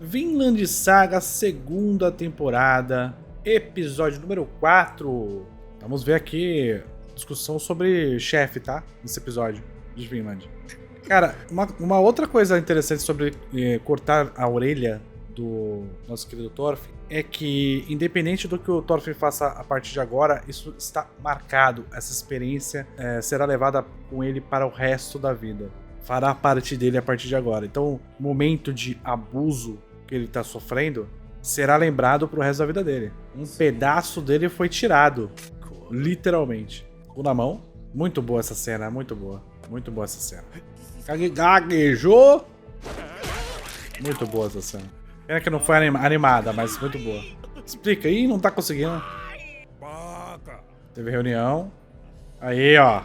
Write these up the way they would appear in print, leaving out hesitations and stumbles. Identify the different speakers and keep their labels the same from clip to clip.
Speaker 1: Vinland Saga, segunda temporada, episódio número 4. Vamos ver aqui discussão sobre chefe, tá? Nesse episódio de Vinland. Cara, uma outra coisa interessante sobre cortar a orelha do nosso querido Thorfinn é que, independente do que o Thorfinn faça a partir de agora, isso está marcado. Essa experiência será levada com ele para o resto da vida. Fará parte dele a partir de agora. Então, o momento de abuso que ele está sofrendo será lembrado pro resto da vida dele. Um pedaço dele foi tirado, literalmente. Com na mão. Muito boa essa cena, muito boa. Muito boa essa cena. Gaguejou. Muito boa essa cena. Pena que não foi animada, mas muito boa. Explica aí, não tá conseguindo. Teve reunião. Aí, ó.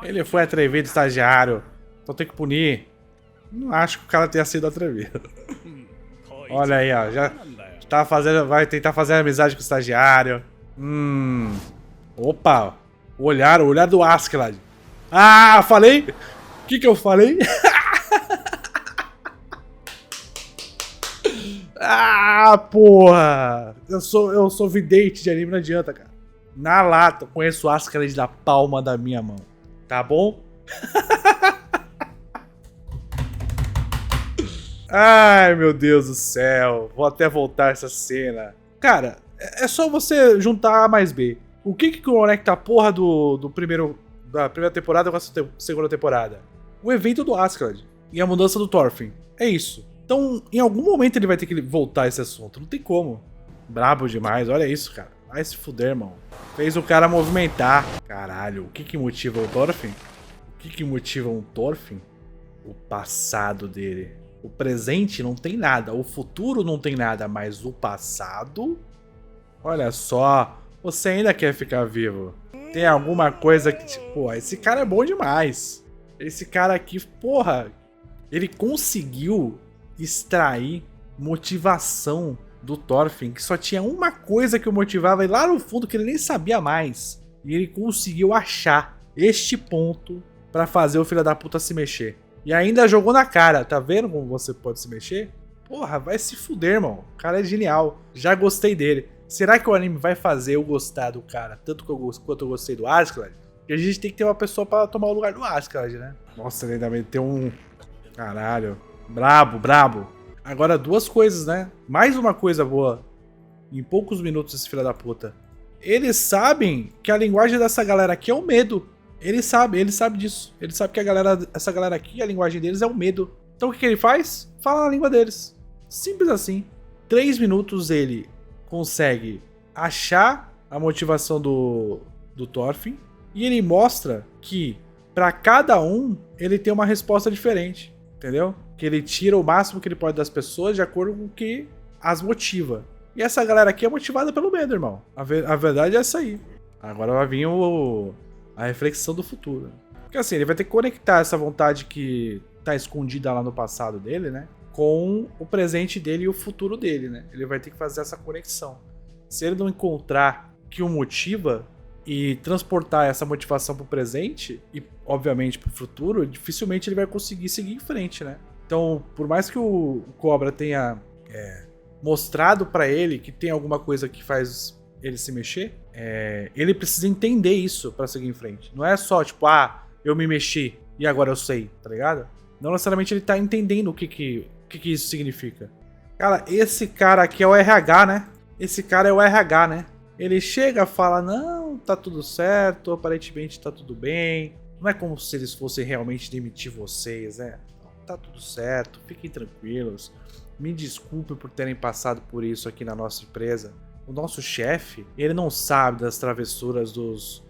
Speaker 1: Ele foi atrevido, estagiário. Então tem que punir. Não acho que o cara tenha sido atrevido. Olha aí, ó. Já tá fazendo, vai tentar fazer amizade com o estagiário. Opa. O olhar do Askeladd. Ah, falei? O que eu falei? Ah, porra! Eu sou vidente de anime, não adianta, cara. Na lata, conheço o Askeladd da palma da minha mão. Tá bom? Ai, meu Deus do céu. Vou até voltar essa cena. Cara, é só você juntar A mais B. O que conecta a porra da primeira temporada com a segunda temporada? O evento do Askeladd e a mudança do Thorfinn. É isso. Então, em algum momento ele vai ter que voltar a esse assunto. Não tem como. Brabo demais. Olha isso, cara. Vai se fuder, irmão. Fez o cara movimentar. Caralho, o que motiva o Thorfinn? O que motiva um Thorfinn? O passado dele. O presente não tem nada. O futuro não tem nada. Mas o passado... Olha só. Você ainda quer ficar vivo. Tem alguma coisa que... Tipo, esse cara é bom demais. Esse cara aqui, porra... Ele conseguiu extrair motivação do Thorfinn, que só tinha uma coisa que o motivava, e lá no fundo que ele nem sabia mais. E ele conseguiu achar este ponto pra fazer o filho da puta se mexer. E ainda jogou na cara, tá vendo como você pode se mexer? Porra, vai se fuder, irmão. O cara é genial. Já gostei dele. Será que o anime vai fazer eu gostar do cara tanto quanto eu gostei do Askeladd? Porque a gente tem que ter uma pessoa pra tomar o lugar do Askeladd, né? Nossa, ele ainda meteu um... Caralho. Brabo. Agora duas coisas, né? Mais uma coisa boa. Em poucos minutos esse filho da puta. Eles sabem que a linguagem dessa galera aqui é o medo. Ele sabe disso. Ele sabe que essa galera aqui, a linguagem deles é o medo. Então o que ele faz? Fala na língua deles. Simples assim. 3 minutos ele consegue achar a motivação do Thorfinn. E ele mostra que pra cada um ele tem uma resposta diferente. Entendeu? Que ele tira o máximo que ele pode das pessoas de acordo com o que as motiva. E essa galera aqui é motivada pelo medo, irmão. A verdade é essa aí. Agora vai vir a reflexão do futuro. Porque assim, ele vai ter que conectar essa vontade que tá escondida lá no passado dele, né? Com o presente dele e o futuro dele, né? Ele vai ter que fazer essa conexão. Se ele não encontrar o que o motiva e transportar essa motivação pro presente e, obviamente, pro futuro, dificilmente ele vai conseguir seguir em frente, né? Então, por mais que o Cobra tenha mostrado pra ele que tem alguma coisa que faz ele se mexer, ele precisa entender isso pra seguir em frente. Não é só, tipo, eu me mexi e agora eu sei, tá ligado? Não necessariamente ele tá entendendo o que isso significa. Cara, esse cara aqui é o RH, né? Esse cara é o RH, né? Ele chega e fala, não, tá tudo certo, aparentemente tá tudo bem. Não é como se eles fossem realmente demitir vocês, né? Tá tudo certo, fiquem tranquilos. Me desculpe por terem passado por isso aqui na nossa empresa. O nosso chefe, ele não sabe das travessuras dos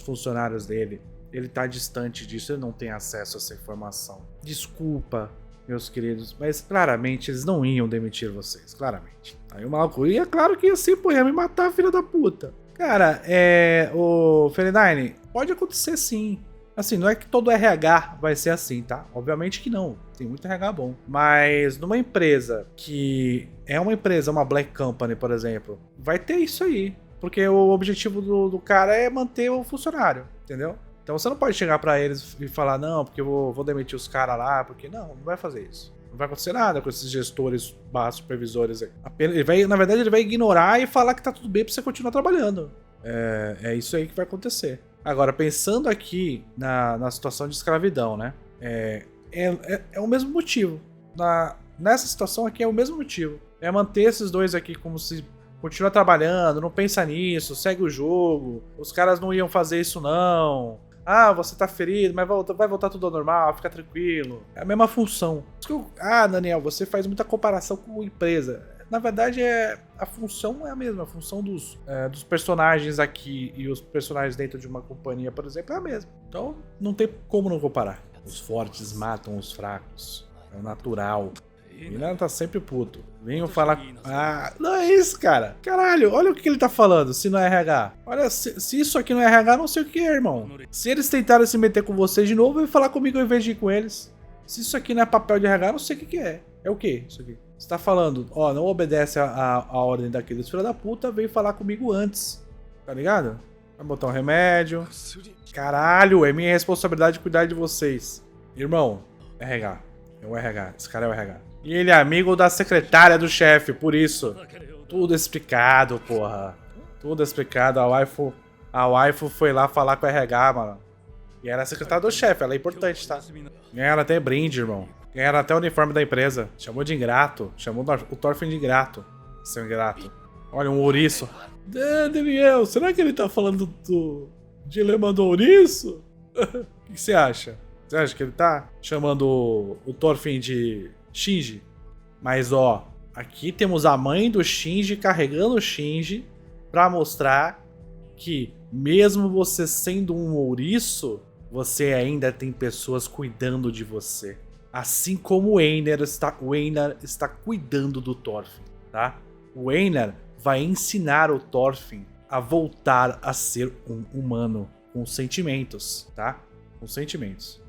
Speaker 1: funcionários dele. Ele tá distante disso, ele não tem acesso a essa informação. Desculpa, meus queridos, mas claramente eles não iam demitir vocês, claramente. Aí o maluco ia, claro que assim, pô, ia me matar, filha da puta. Cara, o Fernine, pode acontecer sim. Assim, não é que todo RH vai ser assim, tá? Obviamente que não. Tem muito RH bom. Mas numa empresa que é uma black company, por exemplo, vai ter isso aí. Porque o objetivo do cara é manter o funcionário, entendeu? Então você não pode chegar pra eles e falar, não, porque eu vou demitir os caras lá, porque não vai fazer isso. Não vai acontecer nada com esses gestores barra supervisores aí. Na verdade, ele vai ignorar e falar que tá tudo bem pra você continuar trabalhando. É isso aí que vai acontecer. Agora, pensando aqui na situação de escravidão, né? É o mesmo motivo. Nessa situação aqui é o mesmo motivo. É manter esses dois aqui como se continua trabalhando, não pensa nisso, segue o jogo. Os caras não iam fazer isso não. Ah, você tá ferido, mas vai voltar tudo ao normal, fica tranquilo. É a mesma função. Daniel, você faz muita comparação com empresa. Na verdade, a função é a mesma. A função dos personagens aqui e os personagens dentro de uma companhia, por exemplo, é a mesma. Então, não tem como não comparar. Os fortes matam os fracos. É o natural. O Milan tá sempre puto. Venham falar... não é isso, cara. Caralho, olha o que ele tá falando, se não é RH. Olha, se isso aqui não é RH, não sei o que é, irmão. Se eles tentaram se meter com você de novo, vai falar comigo ao invés de ir com eles. Se isso aqui não é papel de RH, não sei o que é. É o que isso aqui? Você tá falando, não obedece a ordem daqueles filha da puta, veio falar comigo antes. Tá ligado? Vai botar um remédio. Caralho, é minha responsabilidade cuidar de vocês. Irmão, RH. É o RH. Esse cara é o RH. E ele é amigo da secretária do chefe, por isso. Tudo explicado, porra. Tudo explicado. A waifu foi lá falar com o RH, mano. E era a secretária do chefe, ela é importante, tá? Ganharam até brinde, irmão. Ganharam até o uniforme da empresa. Chamou de ingrato. Chamou o Thorfinn de ingrato. Seu ingrato. Olha, um ouriço. Daniel, será que ele tá falando do dilema do ouriço? O que você acha? Você acha que ele tá chamando o Thorfinn de Shinji? Mas aqui temos a mãe do Shinji carregando o Shinji pra mostrar que mesmo você sendo um ouriço, você ainda tem pessoas cuidando de você. Assim como o Einar está cuidando do Thorfinn, tá? O Einar vai ensinar o Thorfinn a voltar a ser um humano com sentimentos, tá? Com sentimentos.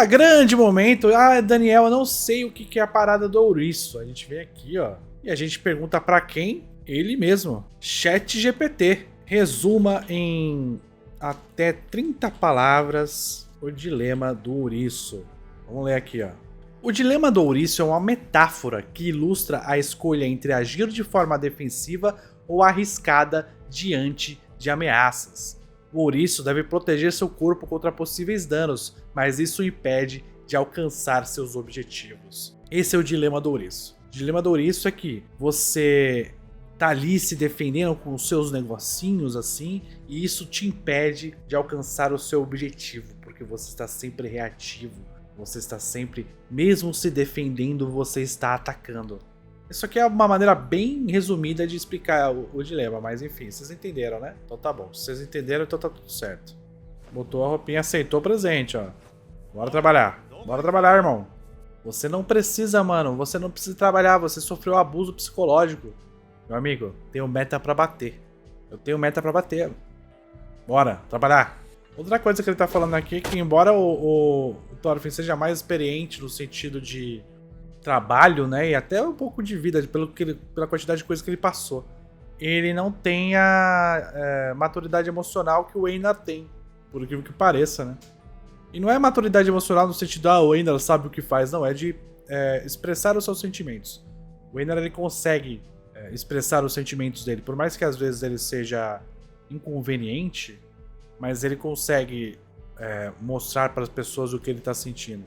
Speaker 1: Grande momento. Daniel, eu não sei o que é a parada do ouriço. A gente vem aqui, e a gente pergunta pra quem? Ele mesmo. ChatGPT. Resuma em até 30 palavras o dilema do ouriço. Vamos ler aqui, O dilema do ouriço é uma metáfora que ilustra a escolha entre agir de forma defensiva ou arriscada diante de ameaças. O ouriço deve proteger seu corpo contra possíveis danos, mas isso o impede de alcançar seus objetivos. Esse é o dilema do ouriço. O dilema do ouriço é que você tá ali se defendendo com os seus negocinhos assim, e isso te impede de alcançar o seu objetivo, porque você está sempre reativo, você está sempre, mesmo se defendendo, você está atacando. Isso aqui é uma maneira bem resumida de explicar o dilema, mas enfim, vocês entenderam, né? Então tá bom, se vocês entenderam, então tá tudo certo. Botou a roupinha, aceitou o presente, Bora trabalhar. Bora trabalhar, irmão. Você não precisa, mano, você não precisa trabalhar, você sofreu abuso psicológico. Meu amigo, tenho meta pra bater. Eu tenho meta pra bater. Bora, trabalhar. Outra coisa que ele tá falando aqui é que embora o Thorfinn seja mais experiente no sentido de trabalho, né, e até um pouco de vida, pela quantidade de coisas que ele passou, ele não tem a maturidade emocional que o Einar tem, por incrível que pareça, né. E não é maturidade emocional no sentido, o Einar sabe o que faz, não, é de expressar os seus sentimentos. O Einar, ele consegue expressar os sentimentos dele, por mais que às vezes ele seja inconveniente, mas ele consegue mostrar para as pessoas o que ele está sentindo.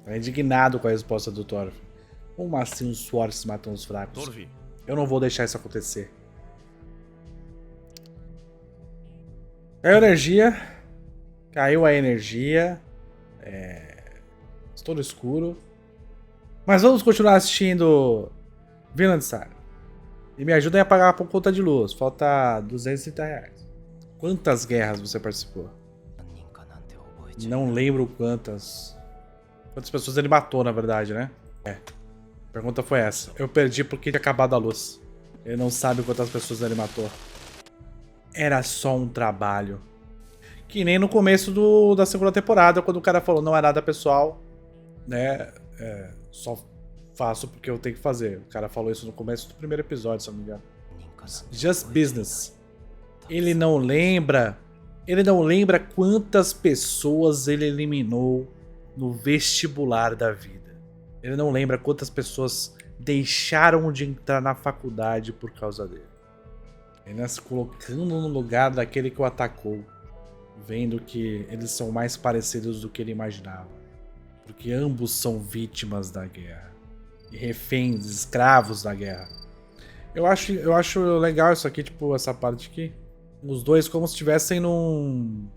Speaker 1: Tá indignado com a resposta do Thorfinn. Como assim os fortes matam os fracos? Eu não vou deixar isso acontecer. Caiu energia. Caiu a energia. Estou no escuro. Mas vamos continuar assistindo Vinland Saga. E me ajudem a pagar a conta de luz. Falta R$230. Quantas guerras você participou? Não lembro quantas. Quantas pessoas ele matou, na verdade, né? A pergunta foi essa. Eu perdi porque tinha acabado a luz. Ele não sabe quantas pessoas ele matou. Era só um trabalho. Que nem no começo da segunda temporada, quando o cara falou, não é nada pessoal, né? Só faço porque eu tenho que fazer. O cara falou isso no começo do primeiro episódio, se eu não me engano. Just business. Ele não lembra quantas pessoas ele eliminou no vestibular da vida. Ele não lembra quantas pessoas deixaram de entrar na faculdade por causa dele. Ele se colocando no lugar daquele que o atacou, vendo que eles são mais parecidos do que ele imaginava. Porque ambos são vítimas da guerra. E reféns, escravos da guerra. Eu acho legal isso aqui, tipo, essa parte aqui. Os dois como se estivessem num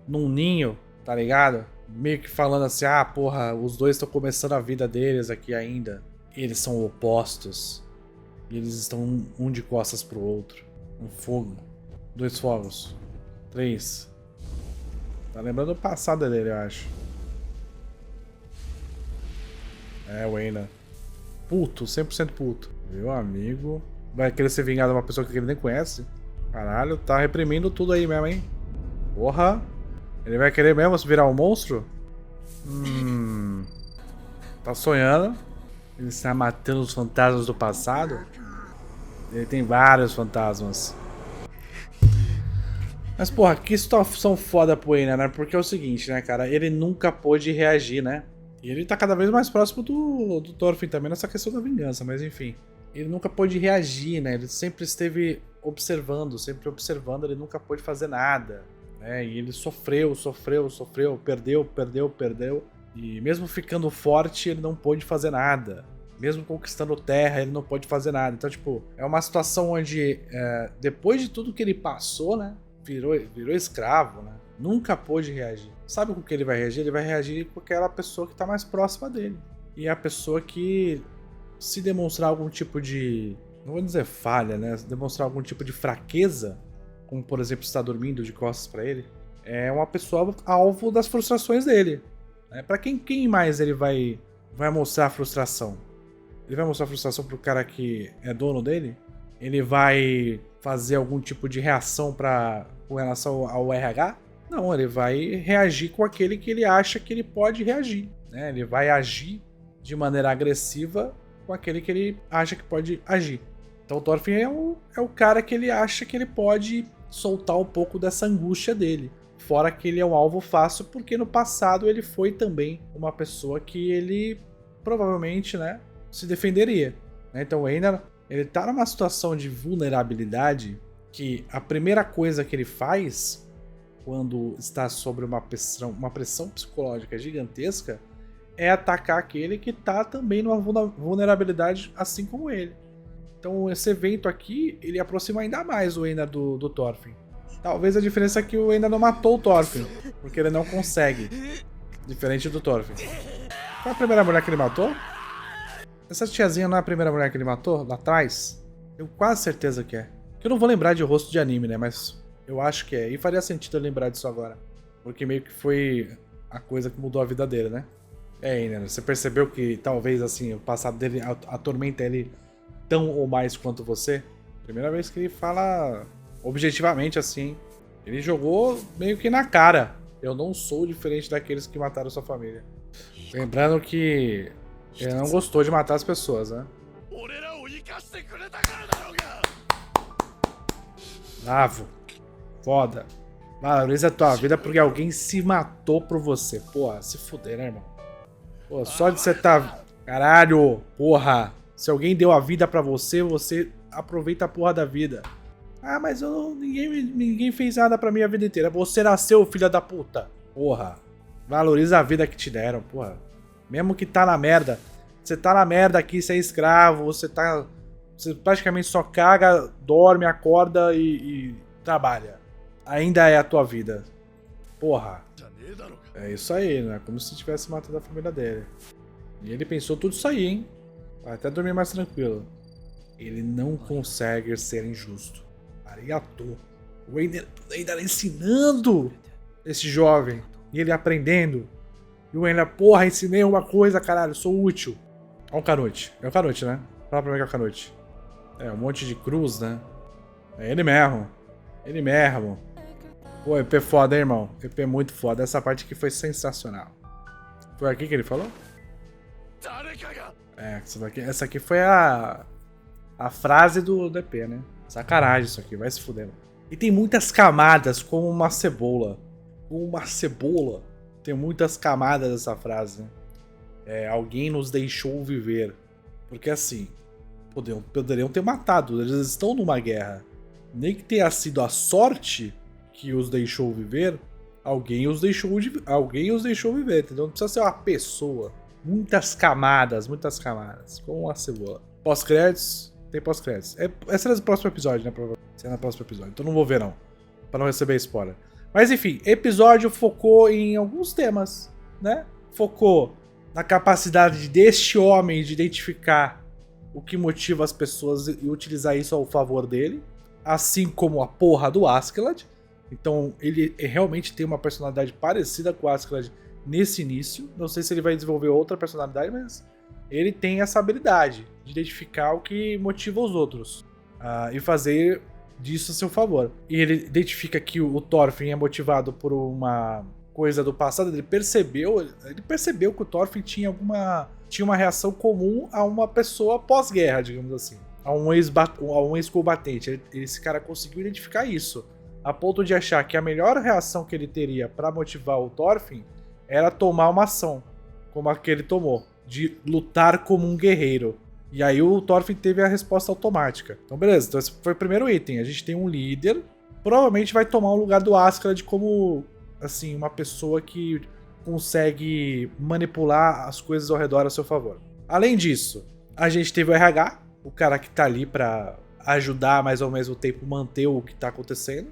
Speaker 1: ninho, tá ligado? Meio que falando assim, ah, porra, os dois estão começando a vida deles aqui ainda. Eles são opostos. E eles estão um de costas pro outro. Um fogo. 2 fogos. 3. Tá lembrando o passado dele, eu acho. É, o Einar. Puto, 100% puto. Meu amigo. Vai querer ser vingado de uma pessoa que ele nem conhece? Caralho, tá reprimindo tudo aí mesmo, hein? Porra. Ele vai querer mesmo se virar um monstro? Tá sonhando. Ele está matando os fantasmas do passado? Ele tem vários fantasmas. Mas, porra, que situação foda pro Einar, né? Porque é o seguinte, né, cara? Ele nunca pôde reagir, né? E ele tá cada vez mais próximo do Thorfinn também nessa questão da vingança, mas enfim. Ele nunca pôde reagir, né? Ele sempre esteve observando, ele nunca pôde fazer nada. Né? E ele sofreu, perdeu. E mesmo ficando forte, ele não pôde fazer nada. Mesmo conquistando terra, ele não pôde fazer nada. Então, tipo, é uma situação onde, depois de tudo que ele passou, né? Virou escravo, né? Nunca pôde reagir. Sabe com o que ele vai reagir? Ele vai reagir com aquela pessoa que tá mais próxima dele. E é a pessoa que, se demonstrar algum tipo de... não vou dizer falha, né? Se demonstrar algum tipo de fraqueza, como por exemplo estar dormindo de costas pra ele, é uma pessoa alvo das frustrações dele. Pra quem mais ele vai mostrar a frustração? Ele vai mostrar a frustração pro cara que é dono dele? Ele vai fazer algum tipo de reação com relação ao RH? Não, ele vai reagir com aquele que ele acha que ele pode reagir. Né? Ele vai agir de maneira agressiva com aquele que ele acha que pode agir. Então o Thorfinn é o cara que ele acha que ele pode soltar um pouco dessa angústia dele. Fora que ele é um alvo fácil, porque no passado ele foi também uma pessoa que ele provavelmente, né, se defenderia. Então o Einar, ele tá numa situação de vulnerabilidade que a primeira coisa que ele faz quando está sobre uma pressão psicológica gigantesca é atacar aquele que tá também numa vulnerabilidade assim como ele. Então esse evento aqui, ele aproxima ainda mais o Einar do Thorfinn. Talvez a diferença é que o Einar não matou o Thorfinn, porque ele não consegue. Diferente do Thorfinn. Foi a primeira mulher que ele matou? Essa tiazinha não é a primeira mulher que ele matou? Lá atrás? Tenho quase certeza que é. Eu não vou lembrar de rosto de anime, né? Mas eu acho que é. E faria sentido eu lembrar disso agora. Porque meio que foi a coisa que mudou a vida dele, né? Einar, você percebeu que talvez assim o passado dele atormenta ele tão ou mais quanto você? Primeira vez que ele fala objetivamente assim. Ele jogou meio que na cara. Eu não sou diferente daqueles que mataram sua família. Lembrando que ele não gostou de matar as pessoas, né? Bravo. Foda. Valoriza a tua vida porque alguém se matou por você. Porra, se fuder, né, irmão? Pô, só de você tá... Caralho, porra. Se alguém deu a vida pra você, você aproveita a porra da vida. Ah, mas ninguém fez nada pra mim a vida inteira. Você nasceu, filha da puta. Porra. Valoriza a vida que te deram, porra. Mesmo que tá na merda. Você tá na merda aqui, você é escravo, você praticamente só caga, dorme, acorda e trabalha. Ainda é a tua vida. Porra. É isso aí, né? Como se tivesse matado a família dele. E ele pensou tudo isso aí, hein? Vai até dormir mais tranquilo. Ele não consegue ser injusto. Arigato. O Einar ensinando esse jovem. E ele aprendendo. E o Einar, porra, ensinei uma coisa, caralho, sou útil. Olha o Canute. É o Canute, né? Fala pra mim que é o Canute. É, um monte de cruz, né? É ele mesmo. Ele mesmo. Pô, EP foda, hein, irmão? EP muito foda. Essa parte aqui foi sensacional. Foi aqui que ele falou? É, essa aqui foi a frase do EP, né? Sacanagem isso aqui, vai se fuder. Mano. E tem muitas camadas, como uma cebola. Como uma cebola. Tem muitas camadas essa frase, né? Alguém nos deixou viver. Porque assim, poderiam ter matado, eles estão numa guerra. Nem que tenha sido a sorte que os deixou viver, alguém os deixou viver, entendeu? Não precisa ser uma pessoa. Muitas camadas, como uma cebola. Pós-créditos, tem pós-créditos. Esse é no próximo episódio, né? Provavelmente. Esse é no próximo episódio, então não vou ver não, pra não receber spoiler. Mas enfim, episódio focou em alguns temas, né? Focou na capacidade deste homem de identificar o que motiva as pessoas e utilizar isso ao favor dele, assim como a porra do Askeladd. Então ele realmente tem uma personalidade parecida com o Askeladd nesse início. Não sei se ele vai desenvolver outra personalidade, mas ele tem essa habilidade de identificar o que motiva os outros e fazer disso a seu favor. E ele identifica que o Thorfinn é motivado por uma coisa do passado. Ele percebeu que o Thorfinn tinha uma reação comum a uma pessoa pós-guerra, digamos assim, a um ex-combatente. Esse cara conseguiu identificar isso, a ponto de achar que a melhor reação que ele teria para motivar o Thorfinn era tomar uma ação, como a que ele tomou, de lutar como um guerreiro. E aí o Thorfinn teve a resposta automática. Então beleza, então esse foi o primeiro item. A gente tem um líder, provavelmente vai tomar o lugar do Askeladd como, assim, uma pessoa que consegue manipular as coisas ao redor a seu favor. Além disso, a gente teve o RH, o cara que tá ali pra ajudar, mas ao mesmo tempo manter o que tá acontecendo,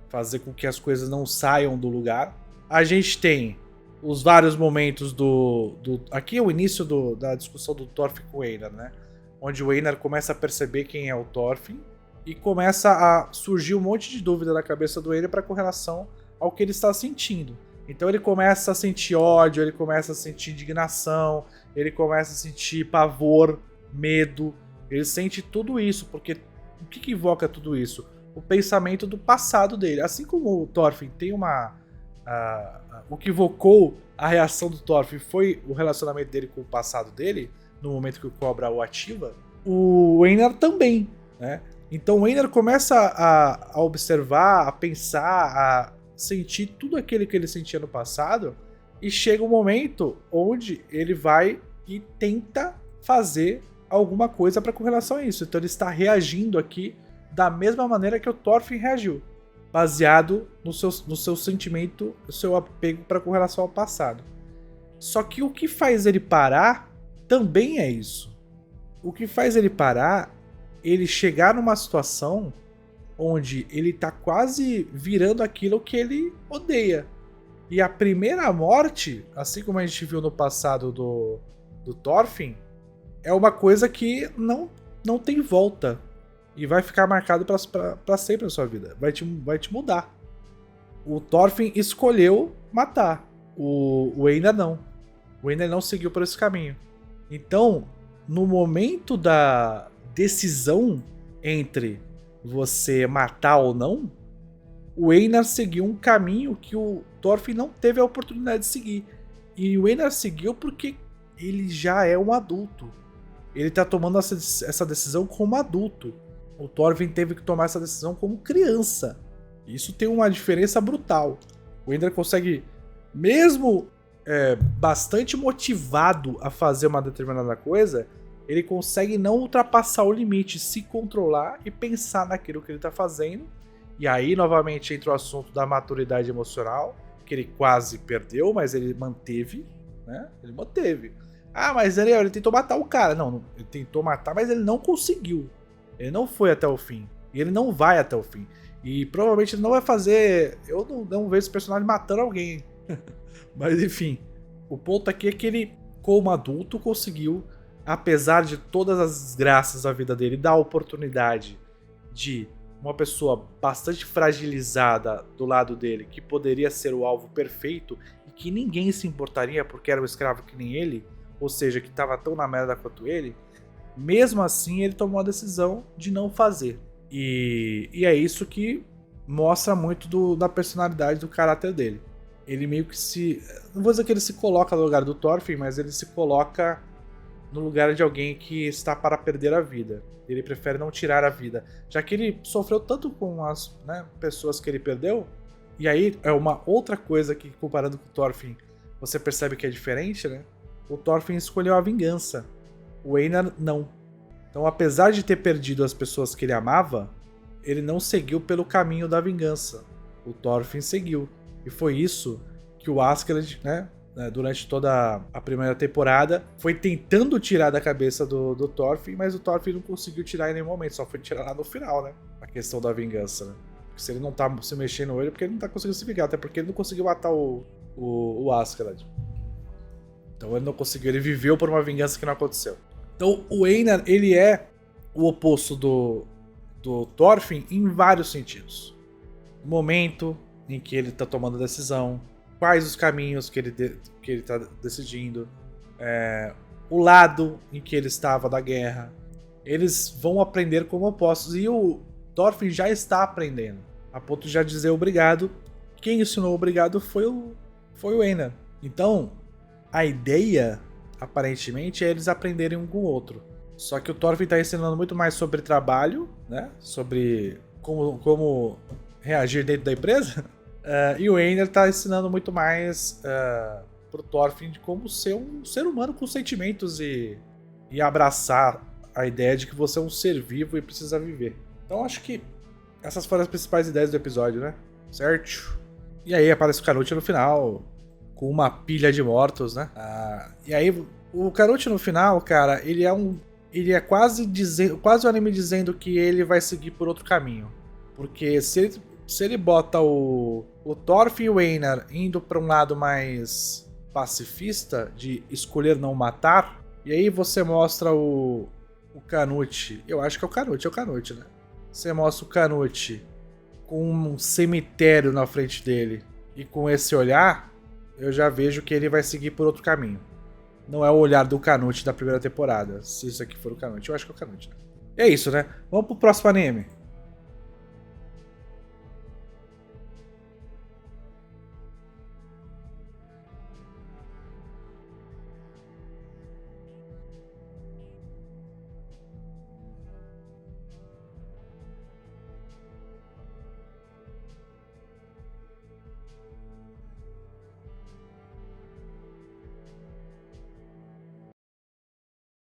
Speaker 1: fazer com que as coisas não saiam do lugar. A gente tem os vários momentos aqui é o início da discussão do Thorfinn com o Einar, né? Onde o Einar começa a perceber quem é o Thorfinn e começa a surgir um monte de dúvida na cabeça do Einar com relação ao que ele está sentindo. Então ele começa a sentir ódio, ele começa a sentir indignação, ele começa a sentir pavor, medo. Ele sente tudo isso, porque o que invoca tudo isso? O pensamento do passado dele. Assim como o Thorfinn tem o que evocou a reação do Thorfinn foi o relacionamento dele com o passado dele, no momento que o Cobra o ativa, o Einar também, né? Então o Einar começa a observar, a pensar, a sentir tudo aquilo que ele sentia no passado, e chega um momento onde ele vai e tenta fazer alguma coisa com relação a isso. Então ele está reagindo aqui da mesma maneira que o Thorfinn reagiu, baseado no seu sentimento, no seu apego com relação ao passado. Só que o que faz ele parar também é isso. O que faz ele parar, ele chegar numa situação onde ele tá quase virando aquilo que ele odeia. E a primeira morte, assim como a gente viu no passado do Thorfinn, é uma coisa que não tem volta. E vai ficar marcado pra sempre na sua vida. Vai te mudar. O Thorfinn escolheu matar. O Einar não. O Einar não seguiu por esse caminho. Então, no momento da decisão entre você matar ou não, o Einar seguiu um caminho que o Thorfinn não teve a oportunidade de seguir. E o Einar seguiu porque ele já é um adulto. Ele tá tomando essa decisão como adulto. O Thorfinn teve que tomar essa decisão como criança. Isso tem uma diferença brutal. O Einar consegue, mesmo bastante motivado a fazer uma determinada coisa, ele consegue não ultrapassar o limite, se controlar e pensar naquilo que ele tá fazendo. E aí, novamente, entra o assunto da maturidade emocional, que ele quase perdeu, mas ele manteve, né? Ele manteve. Ah, mas ele tentou matar o cara. Não, ele tentou matar, mas ele não conseguiu. Ele não foi até o fim. E ele não vai até o fim. E provavelmente ele não vai fazer... Eu não vejo esse personagem matando alguém. Mas enfim. O ponto aqui é que ele, como adulto, conseguiu, apesar de todas as desgraças da vida dele, dar a oportunidade de uma pessoa bastante fragilizada do lado dele, que poderia ser o alvo perfeito e que ninguém se importaria porque era um escravo que nem ele, ou seja, que estava tão na merda quanto ele. Mesmo assim, ele tomou a decisão de não fazer. E é isso que mostra muito da personalidade, do caráter dele. Ele meio que não vou dizer que ele se coloca no lugar do Thorfinn, mas ele se coloca no lugar de alguém que está para perder a vida. Ele prefere não tirar a vida, já que ele sofreu tanto com as pessoas que ele perdeu. E aí é uma outra coisa que, comparando com o Thorfinn, você percebe que é diferente, né? o Thorfinn escolheu a vingança. O Einar não. Então, apesar de ter perdido as pessoas que ele amava, ele não seguiu pelo caminho da vingança. O Thorfinn seguiu. E foi isso que o Askeladd, né, durante toda a primeira temporada, foi tentando tirar da cabeça do Thorfinn, mas o Thorfinn não conseguiu tirar em nenhum momento, só foi tirar lá no final, né? A questão da vingança, né? Porque se ele não tá se mexendo ele, porque ele não tá conseguindo se vingar, até porque ele não conseguiu matar o Askeladd. Então ele não conseguiu, ele viveu por uma vingança que não aconteceu. Então o Einar, ele é o oposto do Thorfinn em vários sentidos. O momento em que ele tá tomando a decisão, quais os caminhos que ele tá decidindo, o lado em que ele estava da guerra. Eles vão aprender como opostos, e o Thorfinn já está aprendendo, a ponto de já dizer obrigado. Quem ensinou obrigado foi o Einar. Então, a ideia, aparentemente, é eles aprenderem um com o outro. Só que o Thorfinn está ensinando muito mais sobre trabalho, né? Sobre como reagir dentro da empresa. E o Einar está ensinando muito mais pro Thorfinn de como ser um ser humano com sentimentos e abraçar a ideia de que você é um ser vivo e precisa viver. Então acho que essas foram as principais ideias do episódio, né? Certo? E aí aparece o Canute no final, com uma pilha de mortos, né? E aí o Canute no final, cara, ele é quase o anime dizendo que ele vai seguir por outro caminho. Porque se ele bota o Thorfinn e o Einar indo para um lado mais pacifista, de escolher não matar, e aí você mostra o Canute, eu acho que é o Canute, né? Você mostra o Canute com um cemitério na frente dele e com esse olhar, eu já vejo que ele vai seguir por outro caminho. Não é o olhar do Canute da primeira temporada, se isso aqui for o Canute, eu acho que é o Canute, né? É isso, né? Vamos pro próximo anime.